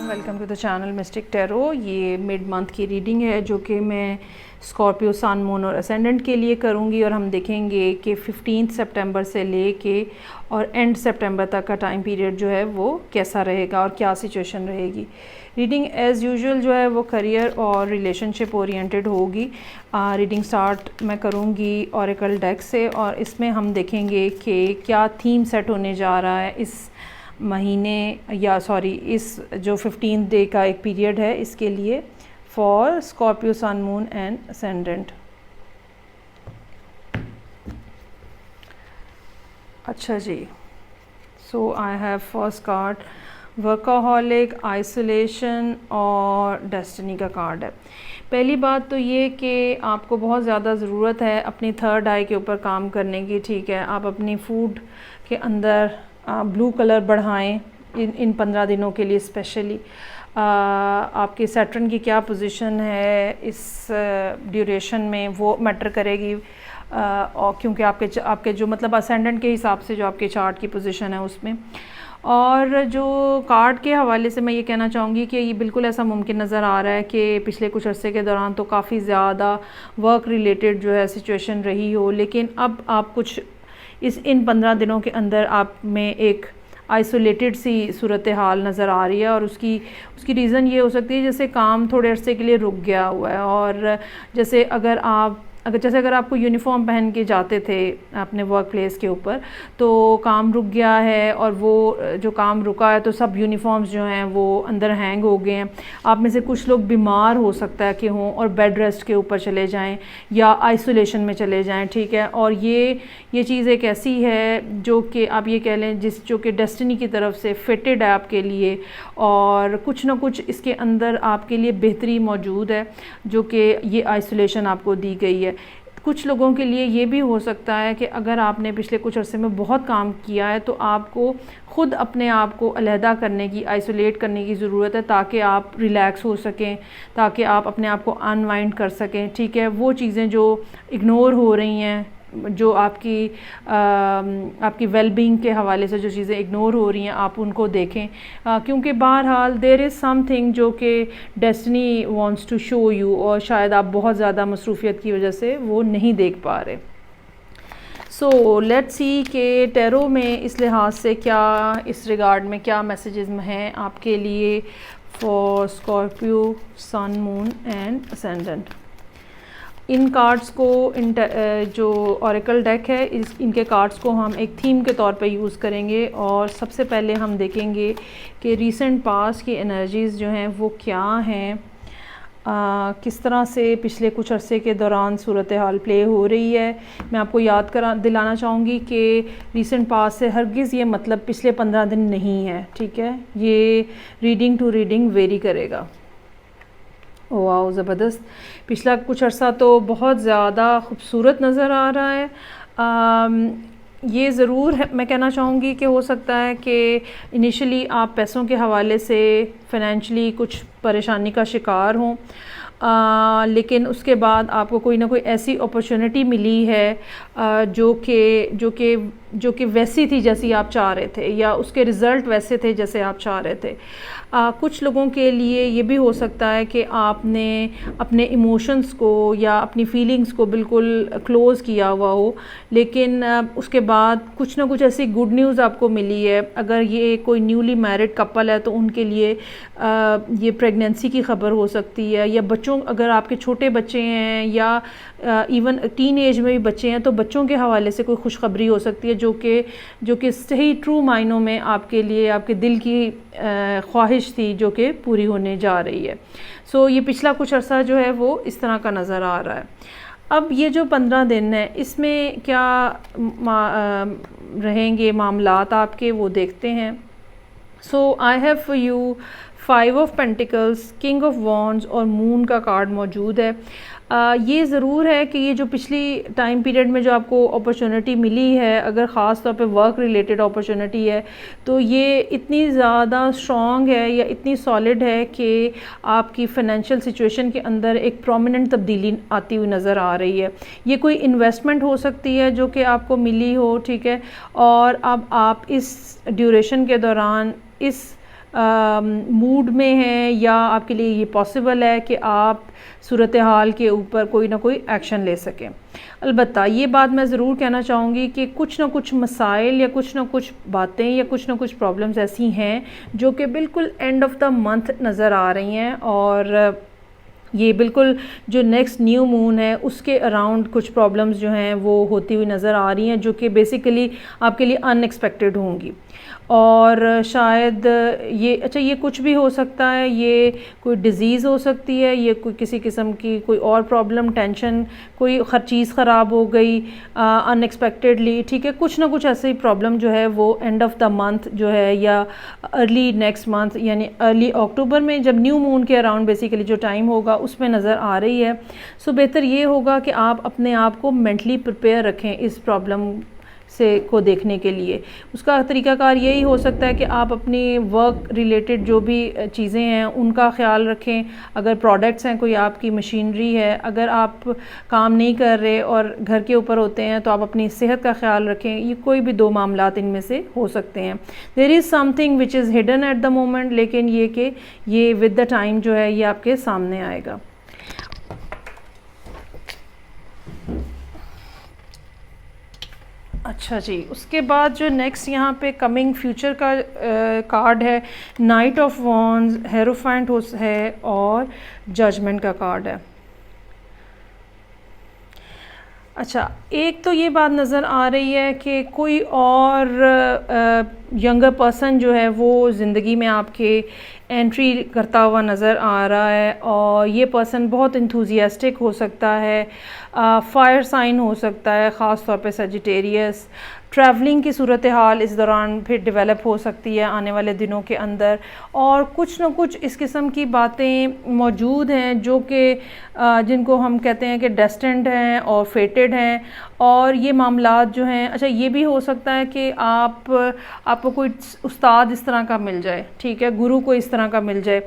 Welcome to the channel mystic tarot. ये mid month की reading है जो कि मैं स्कॉर्पियो सन मून और असेंडेंट के लिए करूँगी और हम देखेंगे कि 15 सितंबर से लेके और एंड सितंबर तक का टाइम पीरियड जो है वो कैसा रहेगा और क्या सिचुएशन रहेगी। रीडिंग एज़ यूजुअल जो है वो करियर और रिलेशनशिप ओरिएंटेड होगी। रीडिंग स्टार्ट मैं करूँगी ऑरेकल डेक से और इसमें हम देखेंगे कि क्या थीम सेट होने जा रहा है इस महीने इस जो 15 डे का एक पीरियड है इसके लिए for Scorpio sun moon and ascendant. अच्छा जी, so I have first card workaholic, isolation और डेस्टिनी का कार्ड है। पहली बात तो ये कि आपको बहुत ज़्यादा ज़रूरत है अपनी थर्ड आई के ऊपर काम करने की। ठीक है, आप अपनी फूड के अंदर ब्लू कलर बढ़ाएं इन 15 दिनों के लिए स्पेशली। आपके सैटर्न की क्या पोजीशन है इस ड्यूरेशन में वो मैटर करेगी, और क्योंकि आपके जो मतलब असेंडेंट के हिसाब से जो आपके चार्ट की पोजीशन है उसमें। और जो कार्ड के हवाले से मैं ये कहना चाहूँगी कि ये बिल्कुल ऐसा मुमकिन नज़र आ रहा है कि पिछले कुछ अरसे के दौरान तो काफ़ी ज़्यादा वर्क रिलेटेड जो है सिचुएशन रही हो, लेकिन अब आप कुछ इन 15 दिनों के अंदर आप में एक आइसोलेटेड सी सूरत हाल नज़र आ रही है। और उसकी रीज़न ये हो सकती है जैसे काम थोड़े अरसे के लिए रुक गया हुआ है, और जैसे अगर आपको यूनिफॉर्म पहन के जाते थे अपने वर्क प्लेस के ऊपर तो काम रुक गया है, और वो जो काम रुका है तो सब यूनिफॉर्म्स जो हैं वो अंदर हैंग हो गए हैं। आप में से कुछ लोग बीमार हो सकता है कि हों और बेड रेस्ट के ऊपर चले जाएं या आइसोलेशन में चले जाएं। ठीक है, और ये चीज़ एक ऐसी है जो कि आप ये कह लें जो कि डेस्टिनी की तरफ से फिटेड है आपके लिए, और कुछ ना कुछ इसके अंदर आपके लिए बेहतरी मौजूद है जो कि ये आइसोलेशन आपको दी गई है। कुछ लोगों के लिए ये भी हो सकता है कि अगर आपने पिछले कुछ अरसे में बहुत काम किया है तो आपको ख़ुद अपने आप को अलहदा करने की, आइसोलेट करने की ज़रूरत है ताकि आप रिलैक्स हो सकें, ताकि आप अपने आप को अनवाइंड कर सकें। ठीक है, वो चीज़ें जो इग्नोर हो रही हैं, जो आपकी वेलबींग के हवाले से जो चीज़ें इग्नोर हो रही हैं आप उनको देखें, क्योंकि बहरहाल देयर इज़ समथिंग जो कि destiny wants to show you, और शायद आप बहुत ज़्यादा मसरूफियत की वजह से वो नहीं देख पा रहे। सो लेट्स सी कि टैरो में इस लिहाज से क्या, इस रिगार्ड में क्या मैसेजेस हैं आपके लिए for Scorpio sun moon and ascendant. इन कार्ड्स को जो ऑरेकल डेक है इनके कार्ड्स को हम एक थीम के तौर पे यूज़ करेंगे, और सबसे पहले हम देखेंगे कि रीसेंट पास्ट की एनर्जीज़ जो हैं वो क्या हैं, किस तरह से पिछले कुछ अरसे के दौरान सूरत हाल प्ले हो रही है। मैं आपको दिलाना चाहूँगी कि रीसेंट पास्ट से हरगिज़ ये मतलब पिछले 15 दिन नहीं है। ठीक है, ये रीडिंग टू रीडिंग वेरी करेगा। वाह, ज़बरदस्त। पिछला कुछ अर्सा तो बहुत ज़्यादा खूबसूरत नज़र आ रहा है। ये ज़रूर है, मैं कहना चाहूँगी कि हो सकता है कि इनिशियली आप पैसों के हवाले से फ़ाइनेंशियली कुछ परेशानी का शिकार हों, लेकिन उसके बाद आपको कोई ना कोई ऐसी अपॉर्चुनिटी मिली है जो कि वैसी थी जैसी आप चाह रहे थे, या उसके रिज़ल्ट वैसे थे जैसे आप चाह रहे थे। कुछ लोगों के लिए ये भी हो सकता है कि आपने अपने इमोशंस को या अपनी फीलिंग्स को बिल्कुल क्लोज़ किया हुआ हो, लेकिन उसके बाद कुछ ना कुछ ऐसी गुड न्यूज़ आपको मिली है। अगर ये कोई न्यूली मैरिड कपल है तो उनके लिए ये प्रेगनेंसी की खबर हो सकती है, या अगर आपके छोटे बच्चे हैं या इवन टीन एज में भी बच्चे हैं तो बच्चों के हवाले से कोई खुशखबरी हो सकती है जो कि सही ट्रू मायनों में आपके लिए आपके दिल की ख्वाहिश थी जो कि पूरी होने जा रही है। सो ये पिछला कुछ अर्सा जो है वो इस तरह का नज़र आ रहा है। अब ये जो 15 दिन है इसमें क्या रहेंगे मामलात आपके, वो देखते हैं। So I have for you 5 of pentacles, king of wands और मून का कार्ड मौजूद है। ये ज़रूर है कि ये जो पिछली टाइम पीरियड में जो आपको अपॉर्चुनिटी मिली है, अगर ख़ास तौर पे वर्क रिलेटेड अपॉर्चुनिटी है, तो ये इतनी ज़्यादा स्ट्रॉन्ग है या इतनी सॉलिड है कि आपकी फ़ाइनेंशियल सिचुएशन के अंदर एक प्रोमिनेंट तब्दीली आती हुई नज़र आ रही है। ये कोई इन्वेस्टमेंट हो सकती है जो कि आपको मिली हो, ठीक है, और अब आप इस ड्यूरेशन के दौरान इस मूड में हैं या आपके लिए ये पॉसिबल है कि आप सूरत हाल के ऊपर कोई ना कोई एक्शन ले सकें। अलबत्ता ये बात मैं ज़रूर कहना चाहूँगी कि कुछ ना कुछ मसाइल या कुछ ना कुछ बातें या कुछ ना कुछ प्रॉब्लम्स ऐसी हैं जो कि बिल्कुल एंड ऑफ द मंथ नज़र आ रही हैं, और ये बिल्कुल जो नेक्स्ट न्यू मून है उसके अराउंड कुछ प्रॉब्लम्स जो हैं वो होती हुई नज़र आ रही हैं, जो कि बेसिकली आपके लिए अनएक्सपेक्टेड होंगी। और शायद ये कुछ भी हो सकता है, ये कोई डिज़ीज़ हो सकती है, ये कोई किसी किस्म की कोई और प्रॉब्लम, टेंशन, कोई हर चीज़ ख़राब हो गई अनएक्सपेक्टेडली, ठीक है। कुछ ना कुछ ऐसी प्रॉब्लम जो है वो एंड ऑफ द मंथ जो है या अर्ली नेक्स्ट मंथ यानी अर्ली अक्टूबर में जब न्यू मून के अराउंड बेसिकली जो टाइम होगा उसमें नज़र आ रही है। सो बेहतर ये होगा कि आप अपने आप को मेंटली प्रिपेयर रखें इस प्रॉब्लम से को देखने के लिए। उसका तरीक़ाकार यही हो सकता है कि आप अपनी वर्क रिलेटेड जो भी चीज़ें हैं उनका ख्याल रखें। अगर प्रोडक्ट्स हैं, कोई आपकी मशीनरी है, अगर आप काम नहीं कर रहे और घर के ऊपर होते हैं तो आप अपनी सेहत का ख्याल रखें। ये कोई भी दो मामलात इनमें से हो सकते हैं। There is something which is hidden at the moment, लेकिन ये कि ये विद द टाइम जो है ये आपके सामने आएगा। अच्छा जी, उसके बाद जो नेक्स्ट यहाँ पे कमिंग फ्यूचर का कार्ड है, नाइट ऑफ वॉन्ड्स, हेरोफेंट है और जजमेंट का कार्ड है। अच्छा, एक तो ये बात नज़र आ रही है कि कोई और यंगर पर्सन जो है वो ज़िंदगी में आपके एंट्री करता हुआ नज़र आ रहा है, और ये पर्सन बहुत इंथुजियास्टिक हो सकता है, फायर साइन हो सकता है, ख़ास तौर पे सजिटेरियस। ट्रैवलिंग की सूरत हाल इस दौरान फिर डेवलप हो सकती है आने वाले दिनों के अंदर, और कुछ न कुछ इस किस्म की बातें मौजूद हैं जो कि जिनको हम कहते हैं कि डेस्टिन्ड हैं और फेटेड हैं। और ये मामलात जो हैं, अच्छा ये भी हो सकता है कि आपको कोई उस्ताद इस तरह का मिल जाए, ठीक है, गुरु को इस तरह का मिल जाए।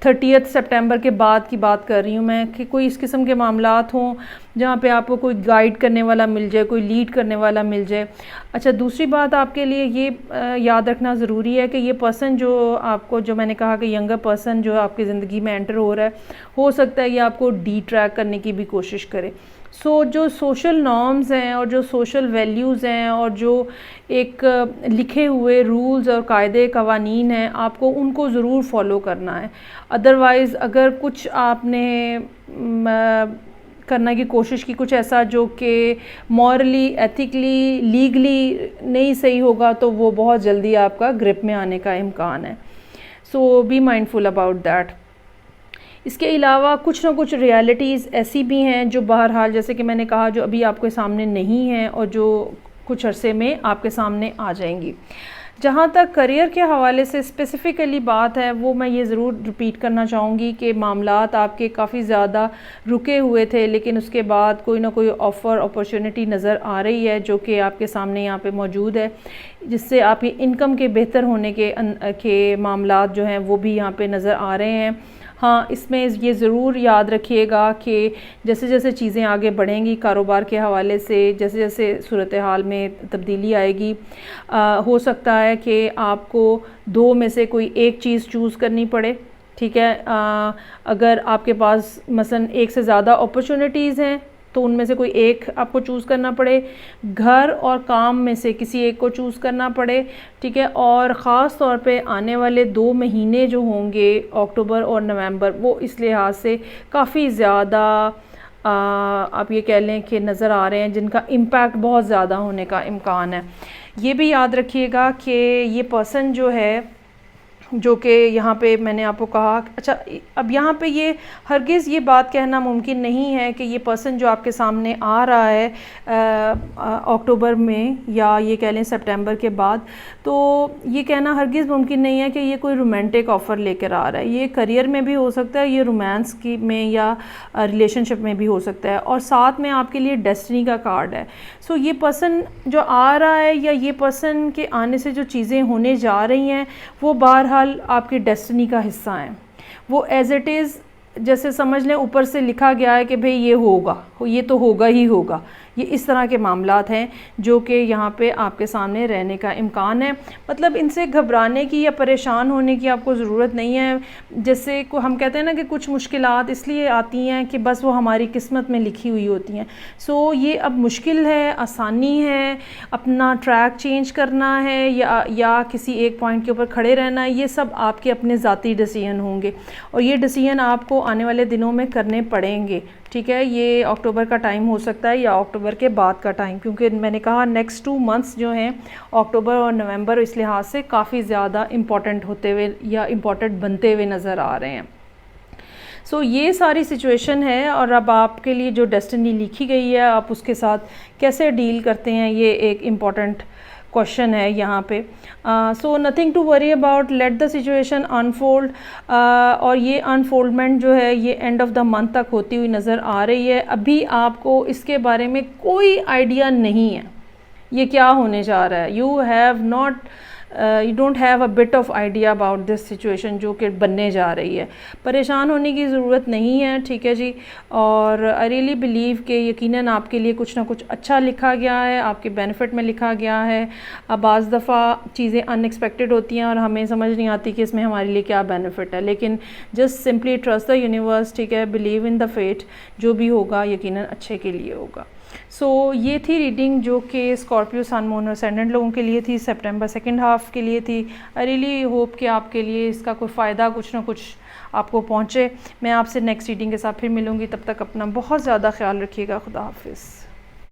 30 सितंबर के बाद की बात कर रही हूँ मैं, कि कोई इस किस्म के मामलात हों जहाँ पे आपको कोई गाइड करने वाला मिल जाए, कोई लीड करने वाला मिल जाए। अच्छा, दूसरी बात आपके लिए ये याद रखना ज़रूरी है कि ये पर्सन जो आपको, जो मैंने कहा कि यंगर पर्सन जो आपकी ज़िंदगी में एंटर हो रहा है, हो सकता है ये आपको डी ट्रैक करने की भी कोशिश करे। जो सोशल नॉर्म्स हैं और जो सोशल वैल्यूज़ हैं और जो एक लिखे हुए रूल्स और कायदे कवानीन हैं, आपको उनको ज़रूर फॉलो करना है। अदरवाइज़ अगर कुछ आपने करने की कोशिश की, कुछ ऐसा जो कि मॉरली, एथिकली, लीगली नहीं सही होगा, तो वो बहुत जल्दी आपका ग्रिप में आने का इम्कान है। सो बी माइंडफुल अबाउट दैट। इसके अलावा कुछ ना कुछ रियलिटीज़ ऐसी भी हैं जो बहरहाल, जैसे कि मैंने कहा, जो अभी आपके सामने नहीं हैं और जो कुछ अरसे में आपके सामने आ जाएंगी। जहाँ तक करियर के हवाले से स्पेसिफ़िकली बात है, वो मैं ये ज़रूर रिपीट करना चाहूँगी कि मामलात आपके काफ़ी ज़्यादा रुके हुए थे, लेकिन उसके बाद कोई ना कोई ऑफ़र, अपॉर्चुनिटी नज़र आ रही है जो कि आपके सामने यहाँ पे मौजूद है, जिससे आपकी इनकम के बेहतर होने के मामलात जो हैं वो भी यहाँ पे नज़र आ रहे हैं। हाँ, इसमें ये ज़रूर याद रखिएगा कि जैसे जैसे चीज़ें आगे बढ़ेंगी कारोबार के हवाले से, जैसे जैसे सूरत हाल में तब्दीली आएगी, हो सकता है कि आपको दो में से कोई एक चीज़ चूज़ करनी पड़े, ठीक है। अगर आपके पास मसलन एक से ज़्यादा अपॉर्चुनिटीज़ हैं तो उनमें से कोई एक आपको चूज़ करना पड़े, घर और काम में से किसी एक को चूज़ करना पड़े, ठीक है। और ख़ास तौर पे आने वाले 2 महीने जो होंगे, अक्टूबर और नवंबर, वो इस लिहाज से काफ़ी ज़्यादा आप ये कह लें कि नज़र आ रहे हैं, जिनका इम्पैक्ट बहुत ज़्यादा होने का इम्कान है। ये भी याद रखिएगा कि ये पर्सन जो है, जो कि यहाँ पे मैंने आपको कहा, अच्छा अब यहाँ पे ये हरगिज़ ये बात कहना मुमकिन नहीं है कि ये पर्सन जो आपके सामने आ रहा है अक्टूबर में या ये कह लें सितंबर के बाद, तो ये कहना हरगिज़ मुमकिन नहीं है कि ये कोई रोमांटिक ऑफ़र लेकर आ रहा है। ये करियर में भी हो सकता है, ये रोमांस की में या रिलेशनशिप में भी हो सकता है, और साथ में आपके लिए डेस्टिनी का कार्ड है। सो ये पर्सन जो आ रहा है या ये पर्सन के आने से जो चीज़ें होने जा रही हैं वो बहरहाल आपकी डेस्टिनी का हिस्सा हैं। वो एज इट इज़, जैसे समझ लें ऊपर से लिखा गया है कि भाई ये होगा, ये तो होगा ही होगा, ये इस तरह के मामलात हैं जो कि यहाँ पे आपके सामने रहने का इम्कान है। मतलब इनसे घबराने की या परेशान होने की आपको ज़रूरत नहीं है। जैसे को हम कहते हैं ना कि कुछ मुश्किलात इसलिए आती हैं कि बस वो हमारी किस्मत में लिखी हुई होती हैं। सो ये अब मुश्किल है, आसानी है, अपना ट्रैक चेंज करना है या किसी एक पॉइंट के ऊपर खड़े रहना है, ये सब आपके अपने ज़ाती डिसीजन होंगे और ये डिसीजन आपको आने वाले दिनों में करने पड़ेंगे। ठीक है, ये अक्टूबर का टाइम हो सकता है या अक्टूबर के बाद का टाइम, क्योंकि मैंने कहा नेक्स्ट 2 मंथ्स जो हैं अक्टूबर और नवंबर इस लिहाज से काफ़ी ज़्यादा इम्पॉर्टेंट होते हुए या इम्पॉर्टेंट बनते हुए नज़र आ रहे हैं। सो ये सारी सिचुएशन है और अब आपके लिए जो डेस्टिनी लिखी गई है आप उसके साथ कैसे डील करते हैं, ये एक इम्पॉर्टेंट क्वेश्चन है यहाँ पे। So nothing to worry about, let the situation unfold. और ये अनफोल्डमेंट जो है ये एंड ऑफ द मंथ तक होती हुई नज़र आ रही है। अभी आपको इसके बारे में कोई आइडिया नहीं है ये क्या होने जा रहा है। You don't have a bit of idea about this situation जो कि बनने जा रही है। परेशान होने की ज़रूरत नहीं है, ठीक है जी। और आई रियली बिलीव कि यकीनन आपके लिए कुछ ना कुछ अच्छा लिखा गया है, आपके बेनिफिट में लिखा गया है। अब बाज़ दफ़ा चीज़ें अनएक्सपेक्टेड होती हैं और हमें समझ नहीं आती कि इसमें हमारे लिए क्या बेनिफिट है, लेकिन just simply trust the universe, ठीक है, बिलीव इन द फेट, जो भी होगा यकीनन अच्छे के लिए होगा। सो ये थी रीडिंग जो कि स्कॉर्पियो सन मून असेंडेंट लोगों के लिए थी, सितंबर सेकंड हाफ के लिए थी। आई रियली होप कि आपके लिए इसका कोई फ़ायदा कुछ ना कुछ आपको पहुँचे। मैं आपसे नेक्स्ट रीडिंग के साथ फिर मिलूँगी, तब तक अपना बहुत ज़्यादा ख्याल रखिएगा। खुदा हाफिज़।